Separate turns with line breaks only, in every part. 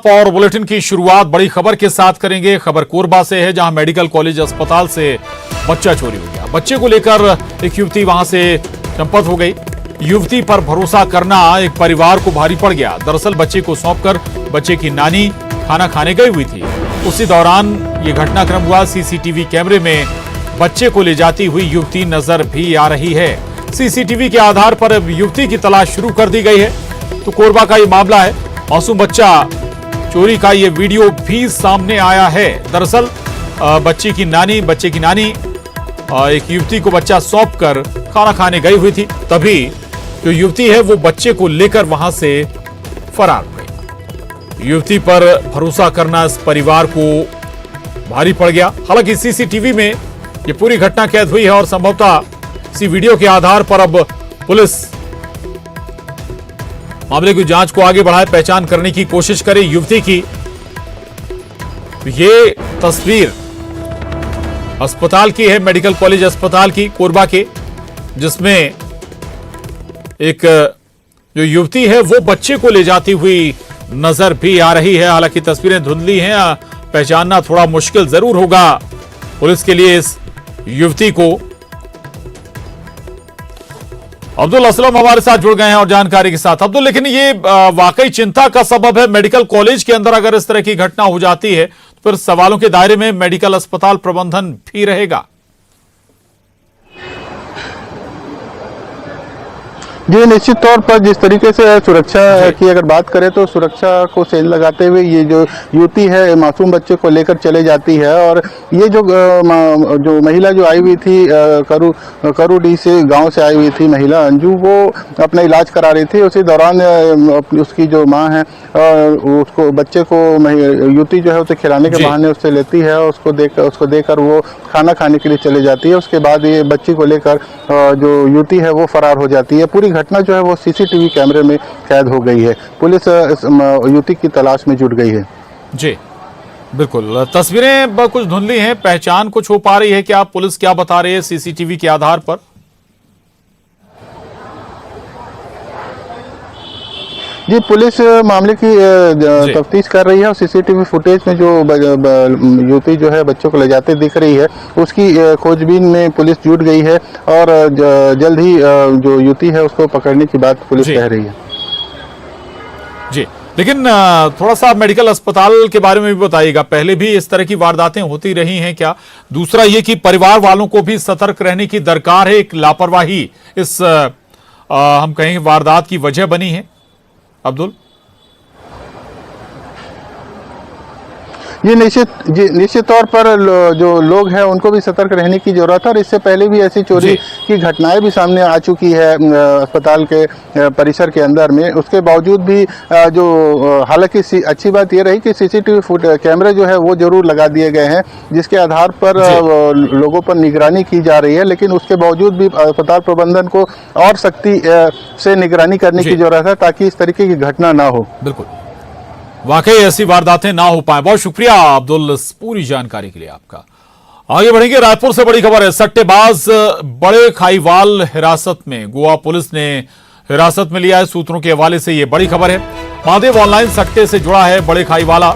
और बुलेटिन की शुरुआत बड़ी खबर के साथ करेंगे। खबर कोरबा से है, जहां मेडिकल कॉलेज अस्पताल से बच्चा चोरी हो गया। बच्चे को लेकर एक युवती वहां से चंपत हो गई। युवती पर भरोसा करना एक परिवार को भारी पड़ गया। दरअसल बच्चे को सौंपकर बच्चे की नानी खाना खाने गई हुई थी। उसी दौरान ये घटनाक्रम हुआ। सीसीटीवी कैमरे में बच्चे को ले जाती हुई युवती नजर भी आ रही है। सीसीटीवी के आधार पर अब युवती की तलाश शुरू कर दी गई है। तो कोरबा का ये मामला है। मासूम बच्चा चोरी का ये वीडियो भी सामने आया है। दरअसल बच्चे की नानी एक युवती को बच्चा सौंपकर खाना खाने गई हुई थी। तभी जो युवती है वो बच्चे को लेकर वहां से फरार हो गई। युवती पर भरोसा करना इस परिवार को भारी पड़ गया। हालांकि सीसीटीवी में ये पूरी घटना कैद हुई है और संभवतः इसी वीडियो के आधार पर अब पुलिस मामले की जांच को आगे बढ़ाए, पहचान करने की कोशिश करे युवती की। ये तस्वीर अस्पताल की है, मेडिकल कॉलेज अस्पताल की कोरबा के, जिसमें एक जो युवती है वो बच्चे को ले जाती हुई नजर भी आ रही है। हालांकि तस्वीरें धुंधली हैं, पहचानना थोड़ा मुश्किल जरूर होगा पुलिस के लिए इस युवती को। अब्दुल असलम हमारे साथ जुड़ गए हैं और जानकारी के साथ। अब्दुल, लेकिन ये वाकई चिंता का सबब है। मेडिकल कॉलेज के अंदर अगर इस तरह की घटना हो जाती है तो फिर सवालों के दायरे में मेडिकल अस्पताल प्रबंधन भी रहेगा।
जी, निश्चित तौर पर जिस तरीके से सुरक्षा की अगर बात करें तो सुरक्षा को सेंध लगाते हुए ये जो युवती है मासूम बच्चे को लेकर चले जाती है। और ये जो महिला जो आई हुई थी करूडी से गांव से आई हुई थी महिला अंजू, वो अपना इलाज करा रही थी। उसी दौरान उसकी जो माँ है उसको बच्चे को युवती जो है उसे खिलाने के बहाने उससे लेती है। उसको देकर वो खाना खाने के लिए चले जाती है। उसके बाद ये बच्ची को लेकर जो युवती है वो फरार हो जाती है। पूरी घटना जो है वो सीसीटीवी कैमरे में कैद हो गई है। पुलिस इस युवती की तलाश में जुट गई है।
जी बिल्कुल, तस्वीरें कुछ धुंधली हैं, पहचान कुछ हो पा रही है क्या? पुलिस क्या बता रही है सीसीटीवी के आधार पर?
जी, पुलिस मामले की तफ्तीश कर रही है और सीसीटीवी फुटेज में जो युवती जो है बच्चों को ले जाते दिख रही है उसकी खोजबीन में पुलिस जुट गई है। और जल्द ही जो युवती है उसको पकड़ने की बात पुलिस कह रही है।
जी, लेकिन थोड़ा सा मेडिकल अस्पताल के बारे में भी बताइएगा। पहले भी इस तरह की वारदातें होती रही हैं क्या? दूसरा ये कि परिवार वालों को भी सतर्क रहने की दरकार है। एक लापरवाही इस हम कहेंगे वारदात की वजह बनी है। अब्दुल
ये निश्चित तौर पर जो लोग हैं उनको भी सतर्क रहने की जरूरत है। और इससे पहले भी ऐसी चोरी की घटनाएं भी सामने आ चुकी है अस्पताल के परिसर के अंदर में। उसके बावजूद भी हालांकि अच्छी बात ये रही कि सीसीटीवी कैमरे जो है वो जरूर लगा दिए गए हैं, जिसके आधार पर लोगों पर निगरानी की जा रही है। लेकिन उसके बावजूद भी अस्पताल प्रबंधन को और सख्ती से निगरानी करने की जरूरत है ताकि इस तरीके की घटना ना हो।
बिल्कुल, वाकई ऐसी वारदातें ना हो पाए। बहुत शुक्रिया अब्दुल इस पूरी जानकारी के लिए आपका। आगे बढ़ेंगे। रायपुर से बड़ी खबर है। सट्टेबाज बड़े खाईवाल हिरासत में, गोवा पुलिस ने हिरासत में लिया है। सूत्रों के हवाले से यह बड़ी खबर है। महादेव ऑनलाइन सट्टे से जुड़ा है बड़े खाईवाला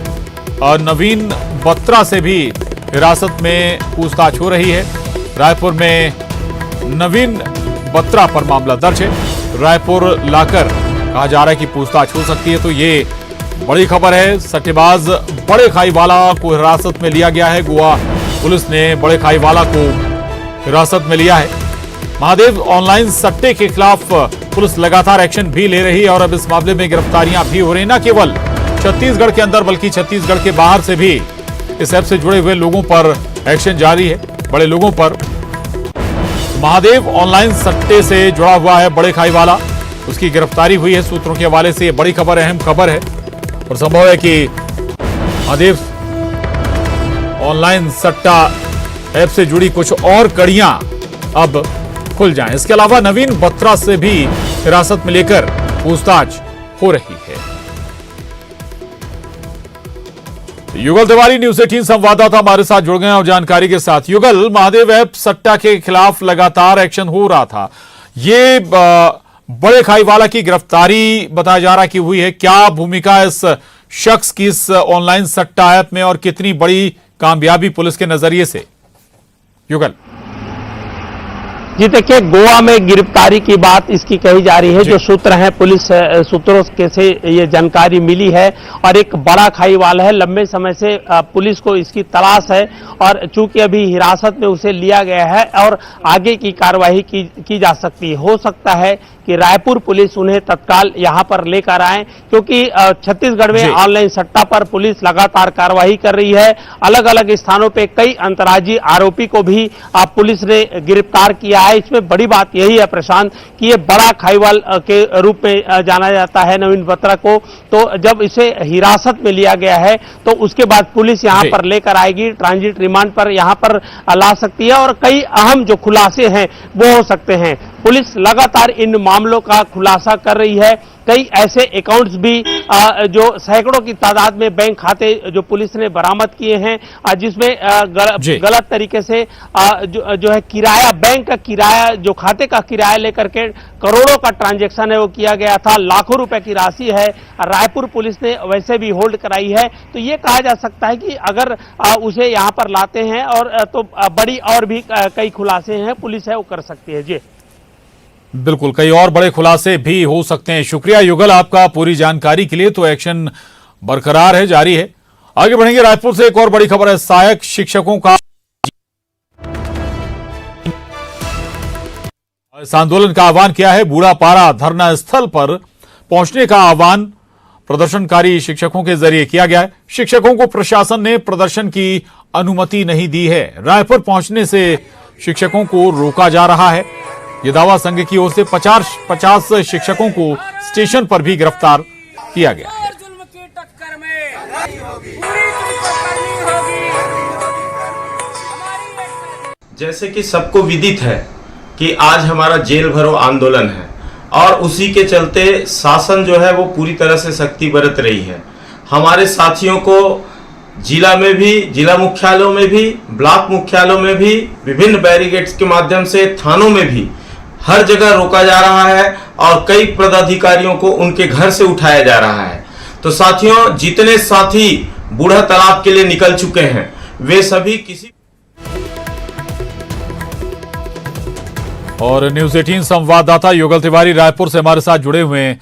नवीन बत्रा से भी हिरासत में पूछताछ हो रही है। रायपुर में नवीन बत्रा पर मामला दर्ज है। रायपुर लाकर कहा जा रहा है कि पूछताछ हो सकती है। तो ये बड़ी खबर है। सट्टेबाज बड़े खाईवाला को हिरासत में लिया गया है। गोवा पुलिस ने बड़े खाईवाला को हिरासत में लिया है। महादेव ऑनलाइन सट्टे के खिलाफ पुलिस लगातार एक्शन भी ले रही है और अब इस मामले में गिरफ्तारियां भी हो रही। न केवल छत्तीसगढ़ के अंदर बल्कि छत्तीसगढ़ के बाहर से भी इस ऐप से जुड़े हुए लोगों पर एक्शन जारी है। बड़े लोगों पर महादेव ऑनलाइन सट्टे से जुड़ा हुआ है बड़े खाईवाला, उसकी गिरफ्तारी हुई है। सूत्रों के हवाले से यह बड़ी खबर है, अहम खबर है। और संभव है कि महादेव ऑनलाइन सट्टा ऐप से जुड़ी कुछ और कड़ियां अब खुल जाएं। इसके अलावा नवीन बत्रा से भी हिरासत में लेकर पूछताछ हो रही है। युगल तिवारी न्यूज़ 18 संवाददाता हमारे साथ जुड़ गए और जानकारी के साथ। युगल, महादेव ऐप सट्टा के खिलाफ लगातार एक्शन हो रहा था। ये बड़े खाईवाला की गिरफ्तारी बताया जा रहा कि हुई है। क्या भूमिका इस शख्स की इस ऑनलाइन सट्टा ऐप में और कितनी बड़ी कामयाबी पुलिस के नजरिए से? युगल।
जी देखिए, गोवा में गिरफ्तारी की बात इसकी कही जा रही है। जो सूत्र हैं, पुलिस सूत्रों के से ये जानकारी मिली है और एक बड़ा खाईवाल है। लंबे समय से पुलिस को इसकी तलाश है और चूंकि अभी हिरासत में उसे लिया गया है और आगे की कार्रवाई की जा सकती है। हो सकता है कि रायपुर पुलिस उन्हें तत्काल यहां पर लेकर आए, क्योंकि छत्तीसगढ़ में ऑनलाइन सट्टा पर पुलिस लगातार कार्रवाई कर रही है। अलग अलग स्थानों पे कई अंतर्राज्यीय आरोपी को भी पुलिस ने गिरफ्तार किया है। इसमें बड़ी बात यही है प्रशांत कि ये बड़ा खाईवाल के रूप में जाना जाता है नवीन बत्रा को। तो जब इसे हिरासत में लिया गया है तो उसके बाद पुलिस यहां पर लेकर आएगी, ट्रांजिट रिमांड पर यहां पर ला सकती है और कई अहम जो खुलासे हैं वो हो सकते हैं। पुलिस लगातार इन मामलों का खुलासा कर रही है। कई ऐसे अकाउंट्स भी जो सैकड़ों की तादाद में बैंक खाते जो पुलिस ने बरामद किए हैं, जिसमें गलत तरीके से जो है किराया, बैंक का किराया, जो खाते का किराया लेकर के करोड़ों का ट्रांजैक्शन है वो किया गया था। लाखों रुपए की राशि है रायपुर पुलिस ने वैसे भी होल्ड कराई है। तो ये कहा जा सकता है कि अगर उसे यहां पर लाते हैं और तो बड़ी और भी कई खुलासे हैं पुलिस है वो कर सकती है। जी
बिल्कुल, कई और बड़े खुलासे भी हो सकते हैं। शुक्रिया युगल आपका पूरी जानकारी के लिए। तो एक्शन बरकरार है, जारी है। आगे बढ़ेंगे। रायपुर से एक और बड़ी खबर है। सहायक शिक्षकों का इस आंदोलन का आह्वान किया है। बूढ़ापारा धरना स्थल पर पहुंचने का आह्वान प्रदर्शनकारी शिक्षकों के जरिए किया गया है। शिक्षकों को प्रशासन ने प्रदर्शन की अनुमति नहीं दी है। रायपुर पहुंचने से शिक्षकों को रोका जा रहा है। ये दावा संघ की ओर से 50 शिक्षकों को स्टेशन पर भी गिरफ्तार किया गया है।
जैसे कि सबको विदित है कि आज हमारा जेल भरो आंदोलन है और उसी के चलते शासन जो है वो पूरी तरह से सख्ती बरत रही है। हमारे साथियों को जिला में भी, जिला मुख्यालयों में भी, ब्लॉक मुख्यालयों में भी, विभिन्न बैरिकेड्स के माध्यम से थानों में भी हर जगह रोका जा रहा है और कई पदाधिकारियों को उनके घर से उठाया जा रहा है। तो साथियों, जितने साथी बूढ़ा तालाब के लिए निकल चुके हैं वे सभी किसी
और न्यूज 18 संवाददाता युगल तिवारी रायपुर से हमारे साथ जुड़े हुए हैं।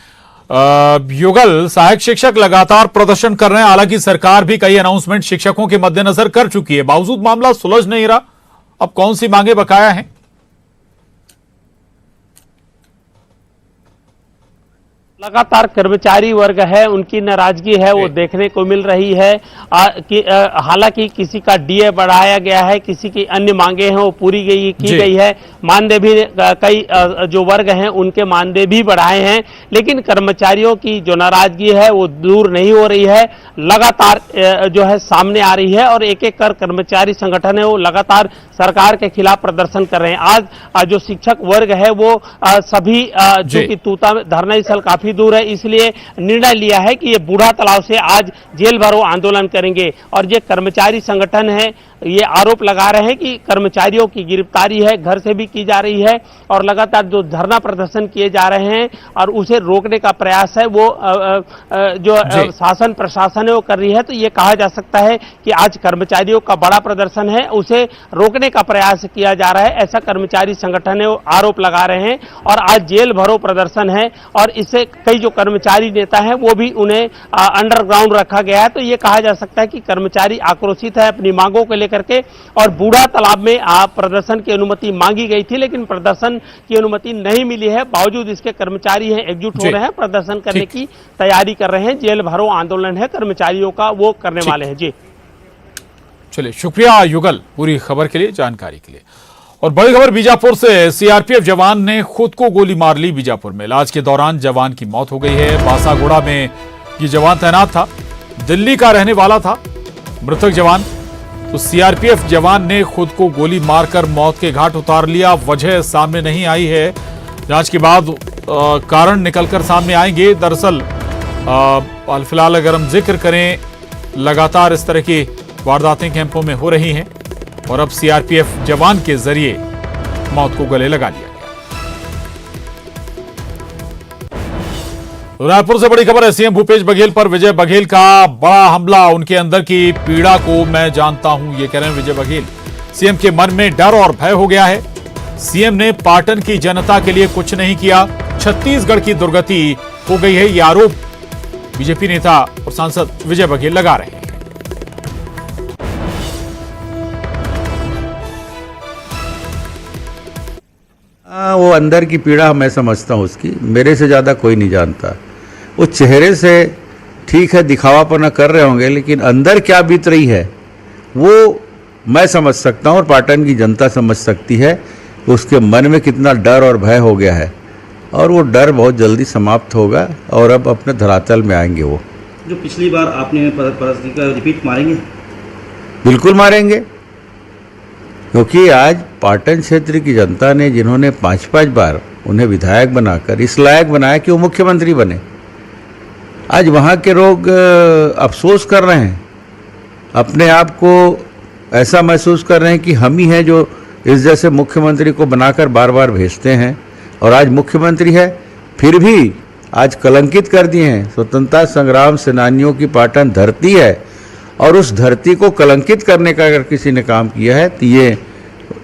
युगल, सहायक शिक्षक लगातार प्रदर्शन कर रहे हैं। हालांकि सरकार भी कई अनाउंसमेंट शिक्षकों के मद्देनजर कर चुकी है, बावजूद मामला सुलझ नहीं रहा। अब कौन सी मांगे बकाया हैं?
लगातार कर्मचारी वर्ग है, उनकी नाराजगी है वो देखने को मिल रही है। हालांकि किसी का डीए बढ़ाया गया है, किसी की अन्य मांगे हैं वो पूरी की गई है। मानदेय भी कई जो वर्ग हैं उनके मानदेय भी बढ़ाए हैं, लेकिन कर्मचारियों की जो नाराजगी है वो दूर नहीं हो रही है। लगातार जो है सामने आ रही है और एक एक कर कर्मचारी संगठन है वो लगातार सरकार के खिलाफ प्रदर्शन कर रहे हैं। आज जो शिक्षक वर्ग है वो सभी चूंकि तूता धरना स्थल काफी दूर है, इसलिए निर्णय लिया है कि ये बूढ़ा तालाब से आज जेल भरो आंदोलन करेंगे। और ये कर्मचारी संगठन है, ये आरोप लगा रहे हैं कि कर्मचारियों की गिरफ्तारी है, घर से भी की जा रही है और लगातार जो धरना प्रदर्शन किए जा रहे हैं और उसे रोकने का प्रयास है वो जो शासन प्रशासन है वो कर रही है। तो ये कहा जा सकता है कि आज कर्मचारियों का बड़ा प्रदर्शन है, उसे रोकने का प्रयास किया जा रहा है, ऐसा कर्मचारी संगठन है वो आरोप लगा रहे हैं। और आज जेल भरो प्रदर्शन है और इससे कई जो कर्मचारी नेता हैं वो भी उन्हें अंडरग्राउंड रखा गया है। तो ये कहा जा सकता है कि कर्मचारी आक्रोशित है अपनी मांगों को लेकर के। और बूढ़ा तालाब में प्रदर्शन की अनुमति मांगी गई थी, लेकिन प्रदर्शन की अनुमति नहीं मिली है। बावजूद इसके कर्मचारी हैं एकजुट हो रहे हैं, प्रदर्शन करने की तैयारी कर रहे हैं। जेल भरो आंदोलन है कर्मचारियों का, वो करने वाले हैं। जी
चलिए, शुक्रिया युगल पूरी खबर के लिए, जानकारी के लिए। और बड़ी खबर बीजापुर से। सीआरपीएफ जवान ने खुद को गोली मार ली। बीजापुर में इलाज के दौरान जवान की मौत हो गई है। बासागुड़ा में ये जवान तैनात था, दिल्ली का रहने वाला था मृतक जवान। तो सीआरपीएफ जवान ने खुद को गोली मारकर मौत के घाट उतार लिया। वजह सामने नहीं आई है, जांच के बाद कारण निकलकर सामने आएंगे। दरअसल फिलहाल अगर हम जिक्र करें, लगातार इस तरह की वारदातें कैंपों में हो रही हैं और अब सीआरपीएफ जवान के जरिए मौत को गले लगा लिया गया। रायपुर से बड़ी खबर है। सीएम भूपेश बघेल पर विजय बघेल का बड़ा हमला। उनके अंदर की पीड़ा को मैं जानता हूं, ये कह रहे हैं विजय बघेल। सीएम के मन में डर और भय हो गया है। सीएम ने पाटन की जनता के लिए कुछ नहीं किया, छत्तीसगढ़ की दुर्गति हो गई है, ये आरोप बीजेपी नेता और सांसद विजय बघेल लगा रहे हैं।
वो अंदर की पीड़ा मैं समझता हूँ उसकी, मेरे से ज़्यादा कोई नहीं जानता। वो चेहरे से ठीक है दिखावापना कर रहे होंगे, लेकिन अंदर क्या बीत रही है वो मैं समझ सकता हूँ और पाटन की जनता समझ सकती है। उसके मन में कितना डर और भय हो गया है, और वो डर बहुत जल्दी समाप्त होगा और अब अपने धरातल में आएंगे। वो
जो पिछली बार आपने परिस्थिति का रिपीट मारेंगे?
बिल्कुल मारेंगे, क्योंकि आज पाटन क्षेत्र की जनता ने जिन्होंने 5-5 बार उन्हें विधायक बनाकर इस लायक बनाया कि वो मुख्यमंत्री बने, आज वहाँ के लोग अफसोस कर रहे हैं, अपने आप को ऐसा महसूस कर रहे हैं कि हम ही हैं जो इस जैसे मुख्यमंत्री को बनाकर बार बार भेजते हैं। और आज मुख्यमंत्री है, फिर भी आज कलंकित कर दिए हैं। स्वतंत्रता संग्राम सेनानियों की पाटन धरती है, और उस धरती को कलंकित करने का अगर किसी ने काम किया है तो ये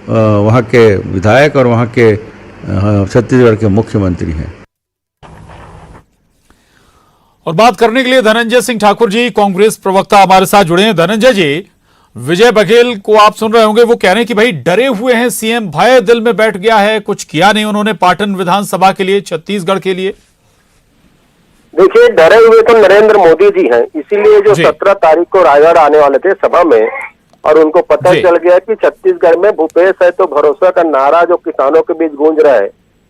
वहाँ के विधायक और वहाँ के छत्तीसगढ़ के मुख्यमंत्री हैं।
और बात करने के लिए धनंजय सिंह ठाकुर जी, कांग्रेस प्रवक्ता, हमारे साथ जुड़े हैं। धनंजय जी, विजय बघेल को आप सुन रहे होंगे, वो कह रहे हैं कि भाई डरे हुए हैं सीएम, भय दिल में बैठ गया है, कुछ किया नहीं उन्होंने पाटन विधानसभा के लिए, छत्तीसगढ़ के लिए।
देखिए, डरे हुए तो नरेंद्र मोदी जी हैं, इसीलिए जो 17 तारीख को रायगढ़ आने वाले थे सभा में, और उनको पता चल गया कि छत्तीसगढ़ में भूपेश है तो भरोसा का नारा जो किसानों के बीच गूंज रहा है,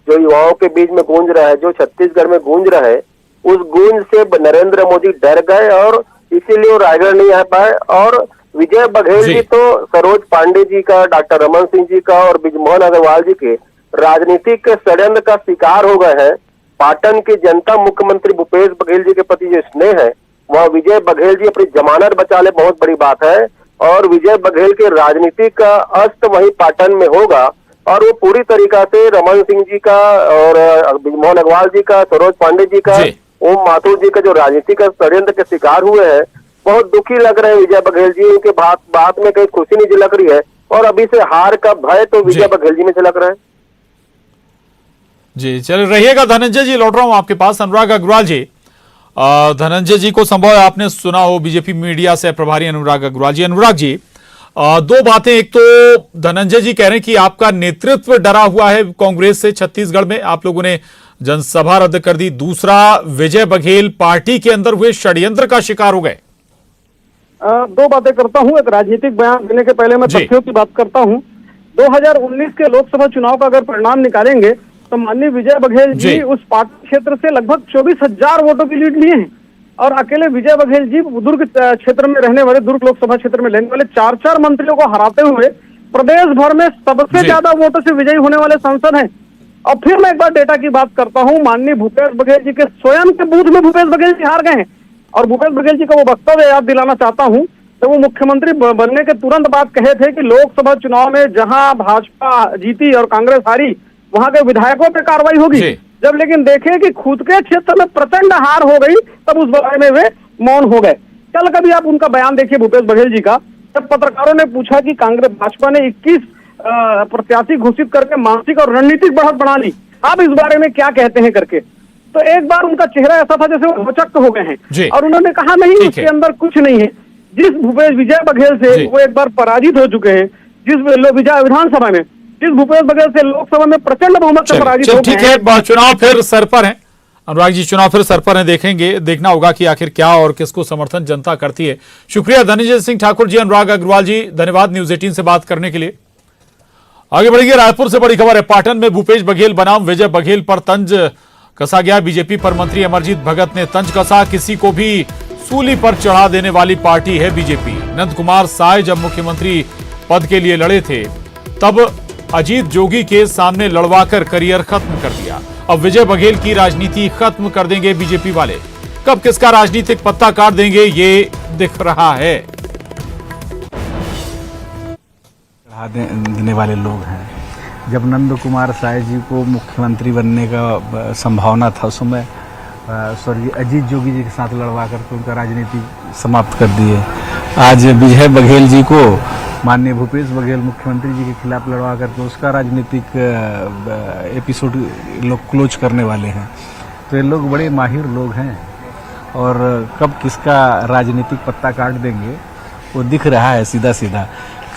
जो युवाओं के बीच में गूंज रहा है, जो छत्तीसगढ़ में गूंज रहा है, उस गूंज से नरेंद्र मोदी डर गए और इसीलिए वो रायगढ़ नहीं आ पाए। और विजय बघेल जी तो सरोज पांडे जी का, डॉक्टर रमन सिंह जी का और बृजमोहन अग्रवाल जी के राजनीतिक षड्यंत्र का शिकार हो गए हैं। पाटन की जनता मुख्यमंत्री भूपेश बघेल जी के प्रति जो स्नेह है, वह विजय बघेल जी अपनी जमानत बचा ले, बहुत बड़ी बात है। और विजय बघेल के राजनीतिक का अस्त वही पाटन में होगा, और वो पूरी तरीका से रमन सिंह जी का और बृजमोहन अग्रवाल जी का, सरोज पांडे जी का, ओम माथुर जी का जो राजनीतिक षड्यंत्र के शिकार हुए हैं, बहुत दुखी लग रहे हैं विजय बघेल जी। उनके बात में कहीं खुशी नहीं झलक रही है, और अभी से हार का भय तो विजय बघेल जी में झलक रहा है।
जी चल रहिएगा धनंजय जी, लौट रहा हूं आपके पास। अनुराग अग्रवाल जी, धनंजय जी को संभव आपने सुना हो, बीजेपी मीडिया से प्रभारी अनुराग अग्रवाल जी। अनुराग जी, दो बातें, एक तो धनंजय जी कह रहे हैं कि आपका नेतृत्व डरा हुआ है कांग्रेस से, छत्तीसगढ़ में आप लोगों ने जनसभा रद्द कर दी। दूसरा, विजय बघेल पार्टी के अंदर हुए षड्यंत्र का शिकार हो गए।
दो बातें करता हूं। एक राजनीतिक बयान देने के पहले मैं तथ्यों की बात करता हूं। 2019 के लोकसभा चुनाव का अगर परिणाम निकालेंगे तो माननीय विजय बघेल जी उस पाटन क्षेत्र से लगभग 24,000 वोटों की लीड लिए हैं, और अकेले विजय बघेल जी दुर्ग क्षेत्र में रहने वाले, दुर्ग लोकसभा क्षेत्र में रहने वाले 4 मंत्रियों को हराते हुए प्रदेश भर में सबसे ज्यादा वोटों से विजयी होने वाले सांसद हैं। और फिर मैं एक बार डेटा की बात करता हूं। माननीय भूपेश बघेल जी के स्वयं के बूथ में भूपेश बघेल जी हार गए हैं, और भूपेश बघेल जी का वो वक्तव्य याद दिलाना चाहता हूं। तो वो मुख्यमंत्री बनने के तुरंत बाद कहे थे कि लोकसभा चुनाव में जहां भाजपा जीती और कांग्रेस हारी, वहां के विधायकों पे कार्रवाई होगी। जब लेकिन देखे कि खुद के क्षेत्र में प्रचंड हार हो गई, तब उस बारे में वे मौन हो गए। कल कभी आप उनका बयान देखिए भूपेश बघेल जी का, जब पत्रकारों ने पूछा कि कांग्रेस भाजपा ने 21 प्रत्याशी घोषित करके मानसिक और रणनीतिक बढ़त बढ़ा ली, आप इस बारे में क्या कहते हैं करके, तो एक बार उनका चेहरा ऐसा था जैसे वो भौचक्क हो गए हैं, और उन्होंने कहा नहीं, उसके अंदर कुछ नहीं है। जिस भूपेश विजय बघेल से वो एक बार पराजित हो चुके हैं, जिस विधानसभा में, जिस भूपेश बघेल से लोकसभा में प्रचंड बहुमत से पराजित हो गए हैं।
ठीक है, चुनाव फिर सर पर है अनुराग जी, चुनाव फिर सर पर है, देखना होगा कि आखिर क्या और किसको समर्थन जनता करती है। शुक्रिया धनंजय सिंह ठाकुर जी, अनुराग अग्रवाल जी, धन्यवाद न्यूज 18 से बात करने के लिए। आगे बढ़ेंगे, रायपुर से बड़ी खबर है। पाटन में भूपेश बघेल बनाम विजय बघेल पर तंज कसा गया। बीजेपी पर मंत्री अमरजीत भगत ने तंज कसा। किसी को भी सूली पर चढ़ा देने वाली पार्टी है बीजेपी। नंद कुमार साय जब मुख्यमंत्री पद के लिए लड़े थे, तब अजीत जोगी के सामने लड़वाकर करियर खत्म कर दिया। अब विजय बघेल की राजनीति खत्म कर देंगे बीजेपी वाले। कब किसका राजनीतिक पत्ता काट देंगे, ये दिख रहा है।
देने वाले लोग हैं। जब नंद कुमार साय जी को मुख्यमंत्री बनने का संभावना था, उस समय स्वर्गीय अजीत जोगी जी के साथ लड़वा करके उनका राजनीति समाप्त कर दिए। आज विजय बघेल जी को माननीय भूपेश बघेल मुख्यमंत्री जी के खिलाफ लड़वा करके उसका राजनीतिक एपिसोड लोग क्लोज करने वाले हैं। तो ये लोग बड़े माहिर लोग हैं और कब किसका राजनीतिक पत्ता काट देंगे वो दिख रहा है सीधा सीधा।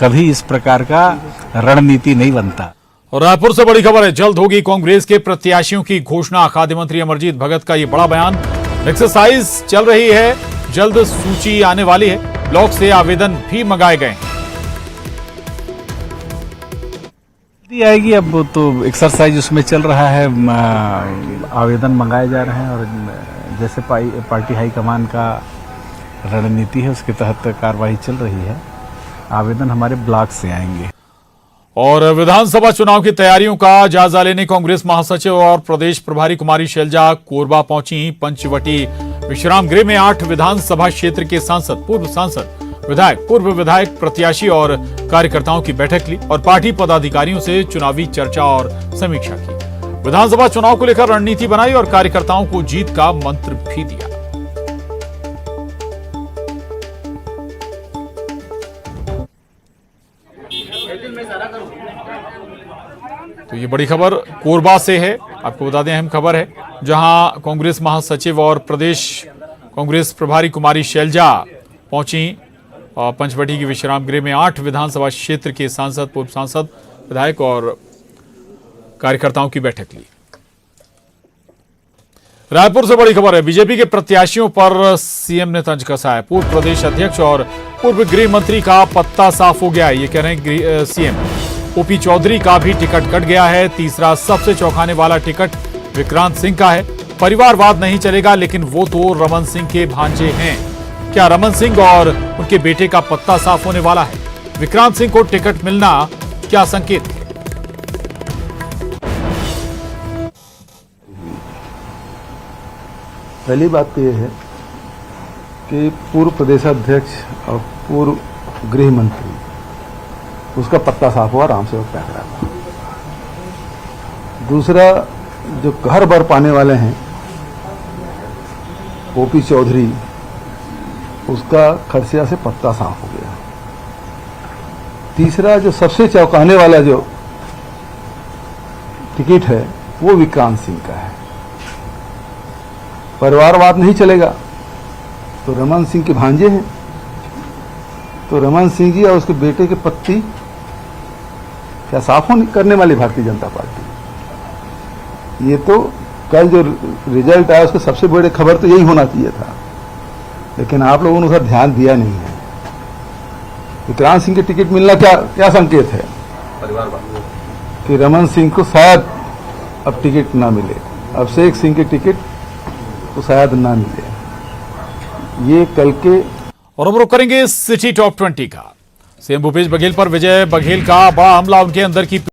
कभी इस प्रकार का रणनीति नहीं बनता।
और रायपुर से बड़ी खबर है, जल्द होगी कांग्रेस के प्रत्याशियों की घोषणा। खाद्य मंत्री अमरजीत भगत का ये बड़ा बयान। एक्सरसाइज चल रही है, जल्द सूची आने वाली है। ब्लॉक से आवेदन भी मंगाए गए हैं।
आएगी अब तो एक्सरसाइज उसमें चल रहा है, आवेदन मंगाए जा रहे हैं और जैसे पार्टी हाईकमान का रणनीति है उसके तहत कार्रवाई चल रही है। आवेदन हमारे ब्लॉक से आएंगे।
और विधानसभा चुनाव की तैयारियों का जायजा लेने कांग्रेस महासचिव और प्रदेश प्रभारी कुमारी शैलजा कोरबा पहुंची। पंचवटी विश्राम गृह में 8 विधानसभा क्षेत्र के सांसद, पूर्व सांसद, विधायक, पूर्व विधायक, प्रत्याशी और कार्यकर्ताओं की बैठक ली और पार्टी पदाधिकारियों से चुनावी चर्चा और समीक्षा की। विधानसभा चुनाव को लेकर रणनीति बनाई और कार्यकर्ताओं को जीत का मंत्र भी दिया। तो ये बड़ी खबर कोरबा से है, आपको बता दें अहम खबर है, जहां कांग्रेस महासचिव और प्रदेश कांग्रेस प्रभारी कुमारी शैलजा पहुंची। पंचवटी की विश्राम गृह में 8 विधानसभा क्षेत्र के सांसद, पूर्व सांसद, विधायक और कार्यकर्ताओं की बैठक ली। रायपुर से बड़ी खबर है, बीजेपी के प्रत्याशियों पर सीएम ने तंज कसा है। पूर्व प्रदेश अध्यक्ष और पूर्व गृह मंत्री का पत्ता साफ हो गया है, ये कह रहे हैं सीएम। ओपी चौधरी का भी टिकट कट गया है। तीसरा सबसे चौंकाने वाला टिकट विक्रांत सिंह का है। परिवारवाद नहीं चलेगा, लेकिन वो तो रमन सिंह के भांजे हैं। क्या रमन सिंह और उनके बेटे का पत्ता साफ होने वाला है? विक्रांत सिंह को टिकट मिलना क्या संकेत है?
पहली बात तो यह है कि पूर्व प्रदेशाध्यक्ष और पूर्व गृह मंत्री उसका पत्ता साफ हुआ, आराम से वो पैक रहा। दूसरा, जो घर भर पाने वाले हैं ओपी चौधरी, उसका खरसिया से पत्ता साफ हो गया। तीसरा, जो सबसे चौंकाने वाला जो टिकट है वो विक्रांत सिंह का है। परिवारवाद नहीं चलेगा, तो रमन सिंह के भांजे हैं, तो रमन सिंह जी और उसके बेटे के पत्ती क्या साफ करने वाली भारतीय जनता पार्टी। ये तो कल जो रिजल्ट आया उसके सबसे बड़ी खबर तो यही होना चाहिए था, लेकिन आप लोगों ने उसका ध्यान दिया नहीं है। विक्रांत सिंह के टिकट मिलना क्या संकेत है? परिवारवाद, कि रमन सिंह को शायद अब टिकट ना मिले, अभिषेक सिंह के टिकट तो शायद ना मिले। ये कल के।
और अब रुक करेंगे सिटी टॉप 20 का। सीएम भूपेश बघेल पर विजय बघेल का बड़ा हमला, उनके अंदर की